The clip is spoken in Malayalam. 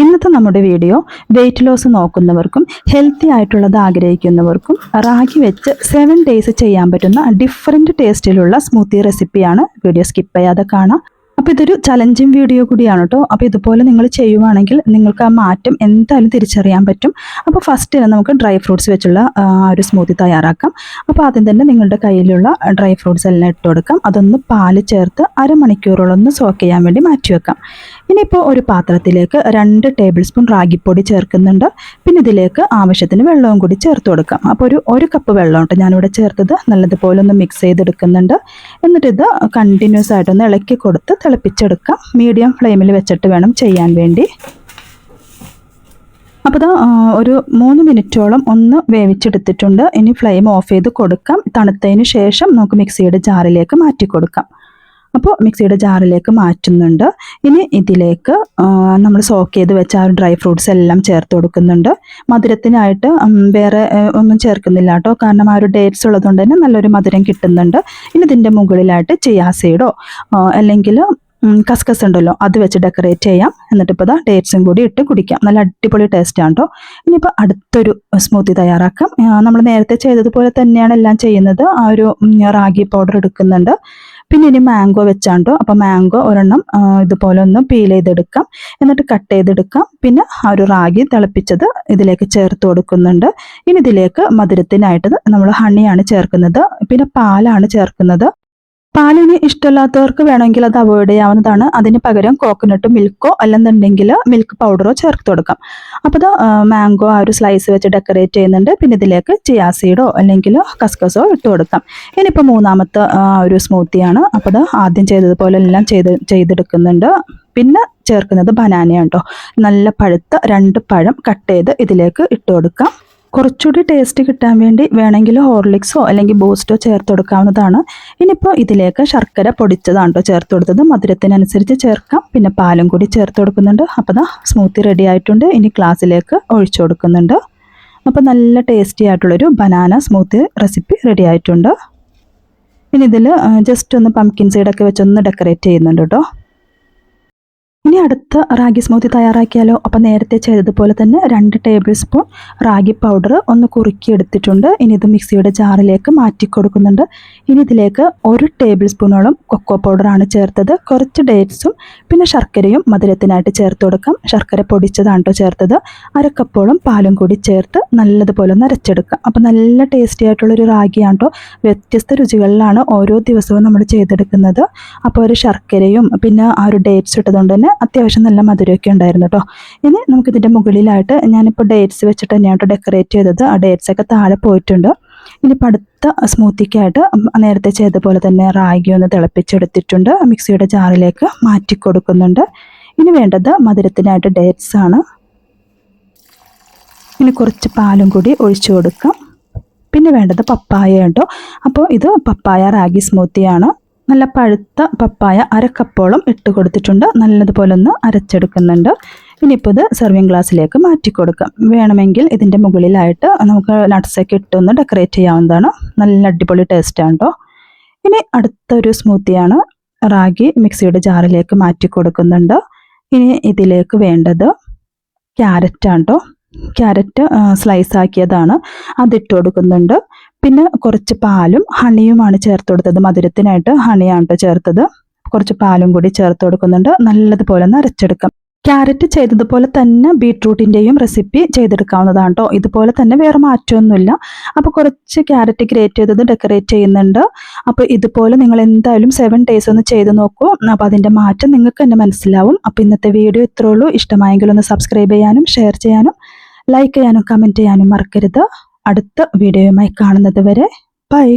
ഇന്നത്തെ നമ്മുടെ വീഡിയോ വെയിറ്റ് ലോസ് നോക്കുന്നവർക്കും ഹെൽത്തി ആയിട്ടുള്ളത് ആഗ്രഹിക്കുന്നവർക്കും റാഗി വെച്ച് 7 ഡേയ്സ് ചെയ്യാൻ പറ്റുന്ന ഡിഫറെൻറ്റ് ടേസ്റ്റിലുള്ള സ്മൂത്തി റെസിപ്പിയാണ്. വീഡിയോ സ്കിപ്പ് ചെയ്യാതെ കാണാം. അപ്പോൾ ഇതൊരു ചലഞ്ചിങ് വീഡിയോ കൂടിയാണ് കേട്ടോ. അപ്പോൾ ഇതുപോലെ നിങ്ങൾ ചെയ്യുവാണെങ്കിൽ നിങ്ങൾക്ക് ആ മാറ്റം എന്തായാലും തിരിച്ചറിയാൻ പറ്റും. അപ്പോൾ ഫസ്റ്റ് നമുക്ക് ഡ്രൈ ഫ്രൂട്ട്സ് വെച്ചുള്ള ഒരു സ്മൂത്തി തയ്യാറാക്കാം. അപ്പോൾ ആദ്യം തന്നെ നിങ്ങളുടെ കയ്യിലുള്ള ഡ്രൈ ഫ്രൂട്ട്സ് എല്ലാം ഇട്ട് കൊടുക്കാം. അതൊന്ന് പാല് ചേർത്ത് അരമണിക്കൂറോളം ഒന്ന് സോക്ക് ചെയ്യാൻ വേണ്ടി മാറ്റി വെക്കാം. ഇനിയിപ്പോൾ ഒരു പാത്രത്തിലേക്ക് 2 ടേബിൾ സ്പൂൺ റാഗിപ്പൊടി ചേർക്കുന്നുണ്ട്. പിന്നെ ഇതിലേക്ക് ആവശ്യത്തിന് വെള്ളവും കൂടി ചേർത്ത് കൊടുക്കാം. അപ്പോൾ ഒരു കപ്പ് വെള്ളം കേട്ടോ ഞാനിവിടെ ചേർത്തത്. നല്ലതുപോലെ ഒന്ന് മിക്സ് ചെയ്തെടുക്കുന്നുണ്ട്. എന്നിട്ട് ഇത് കണ്ടിന്യൂസ് ആയിട്ടൊന്ന് ഇളക്കി കൊടുത്ത് തിളപ്പിച്ചെടുക്കാം. മീഡിയം ഫ്ലെയിമിൽ വെച്ചിട്ട് വേണം ചെയ്യാൻ വേണ്ടി. അപ്പോൾ ഇത് ഒരു 3 മിനിറ്റോളം ഒന്ന് വേവിച്ചെടുത്തിട്ടുണ്ട്. ഇനി ഫ്ലെയിം ഓഫ് ചെയ്ത് കൊടുക്കാം. തണുത്തതിന് ശേഷം നമുക്ക് മിക്സിയുടെ ജാറിലേക്ക് മാറ്റി കൊടുക്കാം. അപ്പോൾ മിക്സിയുടെ ജാറിലേക്ക് മാറ്റുന്നുണ്ട്. ഇനി ഇതിലേക്ക് നമ്മൾ സോക്ക് ചെയ്ത് വെച്ച ആ ഡ്രൈ ഫ്രൂട്ട്സ് എല്ലാം ചേർത്ത് കൊടുക്കുന്നുണ്ട്. മധുരത്തിനായിട്ട് വേറെ ഒന്നും ചേർക്കുന്നില്ല കേട്ടോ, കാരണം ആ ഒരു ഡേറ്റ്സ് ഉള്ളതുകൊണ്ട് തന്നെ നല്ലൊരു മധുരം കിട്ടുന്നുണ്ട്. ഇനി ഇതിൻ്റെ മുകളിലായിട്ട് ചിയാ സീഡോ അല്ലെങ്കിൽ കസ്കസ് ഉണ്ടല്ലോ അത് വെച്ച് ഡെക്കറേറ്റ് ചെയ്യാം. എന്നിട്ട് ഇപ്പോൾ ഡേറ്റ്സും കൂടി ഇട്ട് കുടിക്കാം. നല്ല അടിപൊളി ടേസ്റ്റാണ് കേട്ടോ. ഇനിയിപ്പോൾ അടുത്തൊരു സ്മൂത്തി തയ്യാറാക്കാം. നമ്മൾ നേരത്തെ ചെയ്തതുപോലെ തന്നെയാണ് എല്ലാം ചെയ്യുന്നത്. ആ ഒരു റാഗി പൗഡർ എടുക്കുന്നുണ്ട്. പിന്നെ ഇനി മാംഗോ വെച്ചാണ്ടോ. അപ്പോൾ മാംഗോ ഒരെണ്ണം ഇതുപോലെ ഒന്ന് പീൽ ചെയ്തെടുക്കാം. എന്നിട്ട് കട്ട് ചെയ്തെടുക്കാം. പിന്നെ ആ ഒരു റാഗി തിളപ്പിച്ചത് ഇതിലേക്ക് ചേർത്ത് കൊടുക്കുന്നുണ്ട്. ഇനി ഇതിലേക്ക് മധുരത്തിനായിട്ട് നമ്മൾ ഹണിയാണ് ചേർക്കുന്നത്. പിന്നെ പാലാണ് ചേർക്കുന്നത്. പാലിന് ഇഷ്ടമില്ലാത്തവർക്ക് വേണമെങ്കിൽ അത് അവോയ്ഡ് ചെയ്യാവുന്നതാണ്. അതിന് പകരം കോക്കനട്ട് മിൽക്കോ അല്ലെന്നുണ്ടെങ്കിൽ മിൽക്ക് പൗഡറോ ചേർത്ത് കൊടുക്കാം. അപ്പോൾ ഇത് മാംഗോ ആ ഒരു സ്ലൈസ് വെച്ച് ഡെക്കറേറ്റ് ചെയ്യുന്നുണ്ട്. പിന്നെ ഇതിലേക്ക് ചിയാ സീഡോ അല്ലെങ്കിൽ കസ്കസോ ഇട്ട് കൊടുക്കാം. ഇനിയിപ്പോൾ മൂന്നാമത്തെ ഒരു സ്മൂത്തിയാണ്. അപ്പോൾ ഇത് ആദ്യം ചെയ്തതുപോലെ എല്ലാം ചെയ്തെടുക്കുന്നുണ്ട്. പിന്നെ ചേർക്കുന്നത് ബനാനയാണ് കേട്ടോ. നല്ല പഴുത്ത 2 പഴം കട്ട് ചെയ്ത് ഇതിലേക്ക് ഇട്ട് കൊടുക്കാം. കുറച്ചുകൂടി ടേസ്റ്റ് കിട്ടാൻ വേണ്ടി വേണമെങ്കിൽ ഹോർലിക്സോ അല്ലെങ്കിൽ ബൂസ്റ്റോ ചേർത്ത് കൊടുക്കാവുന്നതാണ്. ഇനിയിപ്പോൾ ഇതിലേക്ക് ശർക്കര പൊടിച്ചതാണ് കേട്ടോ ചേർത്ത് കൊടുത്തത്. മധുരത്തിനനുസരിച്ച് ചേർക്കാം. പിന്നെ പാലും കൂടി ചേർത്ത് കൊടുക്കുന്നുണ്ട്. അപ്പോൾ സ്മൂത്തി റെഡി ആയിട്ടുണ്ട്. ഇനി ഗ്ലാസ്സിലേക്ക് ഒഴിച്ചു കൊടുക്കുന്നുണ്ട്. അപ്പോൾ നല്ല ടേസ്റ്റി ആയിട്ടുള്ളൊരു ബനാന സ്മൂത്തി റെസിപ്പി റെഡി ആയിട്ടുണ്ട്. ഇനി ഇതിൽ ജസ്റ്റ് ഒന്ന് പംകിൻ സീഡൊക്കെ വെച്ചൊന്ന് ഡെക്കറേറ്റ് ചെയ്യുന്നുണ്ട് കേട്ടോ. ഇനി അടുത്ത റാഗി സ്മൂത്തി തയ്യാറാക്കിയാലോ. അപ്പോൾ നേരത്തെ ചെയ്തതുപോലെ തന്നെ 2 ടേബിൾ സ്പൂൺ റാഗി പൗഡർ ഒന്ന് കുറുക്കി എടുത്തിട്ടുണ്ട്. ഇനി ഇത് മിക്സിയുടെ ജാറിലേക്ക് മാറ്റി കൊടുക്കുന്നുണ്ട്. ഇനി ഇതിലേക്ക് 1 ടേബിൾ സ്പൂണോളം കൊക്കോ പൗഡറാണ് ചേർത്തത്. കുറച്ച് ഡേറ്റ്സും പിന്നെ ശർക്കരയും മധുരത്തിനായിട്ട് ചേർത്ത് കൊടുക്കാം. ശർക്കര പൊടിച്ചതാണ് കേട്ടോ ചേർത്തത്. 1/2 കപ്പോളം പാലും കൂടി ചേർത്ത് നല്ലതുപോലെ ഒന്ന് അരച്ചെടുക്കാം. അപ്പോൾ നല്ല ടേസ്റ്റി ആയിട്ടുള്ളൊരു റാഗിയാണ് കേട്ടോ. വ്യത്യസ്ത രുചികളിലാണ് ഓരോ ദിവസവും നമ്മൾ ചെയ്തെടുക്കുന്നത്. അപ്പോൾ ഒരു ശർക്കരയും പിന്നെ ആ ഒരു ഡേറ്റ്സ് ഇട്ടതുകൊണ്ട് തന്നെ അത്യാവശ്യം നല്ല മധുരമൊക്കെ ഉണ്ടായിരുന്നു കേട്ടോ. ഇനി നമുക്കിതിൻ്റെ മുകളിലായിട്ട് ഞാനിപ്പോൾ ഡേറ്റ്സ് വെച്ചിട്ട് തന്നെയാണ് ഡെക്കറേറ്റ് ചെയ്തത്. ആ ഡേറ്റ്സ് ഒക്കെ താഴെ പോയിട്ടുണ്ട്. ഇനിയിപ്പോൾ അടുത്ത സ്മൂത്തിക്കായിട്ട് നേരത്തെ ചെയ്ത പോലെ തന്നെ റാഗി ഒന്ന് തിളപ്പിച്ചെടുത്തിട്ടുണ്ട്. മിക്സിയുടെ ജാറിലേക്ക് മാറ്റി കൊടുക്കുന്നുണ്ട്. ഇനി വേണ്ടത് മധുരത്തിനായിട്ട് ഡേറ്റ്സ് ആണ്. ഇനി കുറച്ച് പാലും കൂടി ഒഴിച്ചു കൊടുക്കാം. പിന്നെ വേണ്ടത് പപ്പായ കേട്ടോ. അപ്പോൾ ഇത് പപ്പായ റാഗി സ്മൂത്തിയാണ്. നല്ല പഴുത്ത പപ്പായ 1/2 കപ്പോളം ഇട്ട് കൊടുത്തിട്ടുണ്ട്. നല്ലതുപോലെ ഒന്ന് അരച്ചെടുക്കുന്നുണ്ട്. ഇനിയിപ്പോൾ ഇത് സെർവിങ് ഗ്ലാസ്സിലേക്ക് മാറ്റി കൊടുക്കാം. വേണമെങ്കിൽ ഇതിൻ്റെ മുകളിലായിട്ട് നമുക്ക് നട്ട്സൊക്കെ ഇട്ടൊന്ന് ഡെക്കറേറ്റ് ചെയ്യാവുന്നതാണ്. നല്ല അടിപൊളി ടേസ്റ്റാണ് കേട്ടോ. ഇനി അടുത്തൊരു സ്മൂത്തിയാണ്. റാഗി മിക്സിയുടെ ജാറിലേക്ക് മാറ്റി കൊടുക്കുന്നുണ്ട്. ഇനി ഇതിലേക്ക് വേണ്ടത് ക്യാരറ്റാണ് കേട്ടോ. ക്യാരറ്റ് സ്ലൈസ് ആക്കിയതാണ്, അതിട്ട് കൊടുക്കുന്നുണ്ട്. പിന്നെ കുറച്ച് പാലും ഹണിയുമാണ് ചേർത്ത് കൊടുത്തത്. മധുരത്തിനായിട്ട് ഹണിയാണ് കേട്ടോ ചേർത്തത്. കുറച്ച് പാലും കൂടി ചേർത്ത് കൊടുക്കുന്നുണ്ട്. നല്ലതുപോലെ ഒന്ന് അരച്ചെടുക്കാം. ക്യാരറ്റ് ചെയ്തതുപോലെ തന്നെ ബീട്രൂട്ടിൻ്റെയും റെസിപ്പി ചെയ്തെടുക്കാവുന്നതാണ് കേട്ടോ. ഇതുപോലെ തന്നെ വേറെ മാറ്റമൊന്നുമില്ല. അപ്പോൾ കുറച്ച് ക്യാരറ്റ് ഗ്രേറ്റ് ചെയ്തത് ഡെക്കറേറ്റ് ചെയ്യുന്നുണ്ട്. അപ്പോൾ ഇതുപോലെ നിങ്ങൾ എന്തായാലും 7 ഡേയ്സ് ഒന്ന് ചെയ്ത് നോക്കൂ. അപ്പോൾ അതിൻ്റെ മാറ്റം നിങ്ങൾക്ക് തന്നെ മനസ്സിലാവും. അപ്പോൾ ഇന്നത്തെ വീഡിയോ ഇത്രേ ഉള്ളൂ. ഇഷ്ടമായെങ്കിൽ ഒന്ന് സബ്സ്ക്രൈബ് ചെയ്യാനും ഷെയർ ചെയ്യാനും ലൈക്ക് ചെയ്യാനും കമൻറ്റ് ചെയ്യാനും മറക്കരുത്. അടുത്ത വീഡിയോയുമായി കാണുന്നത് വരെ ബൈ.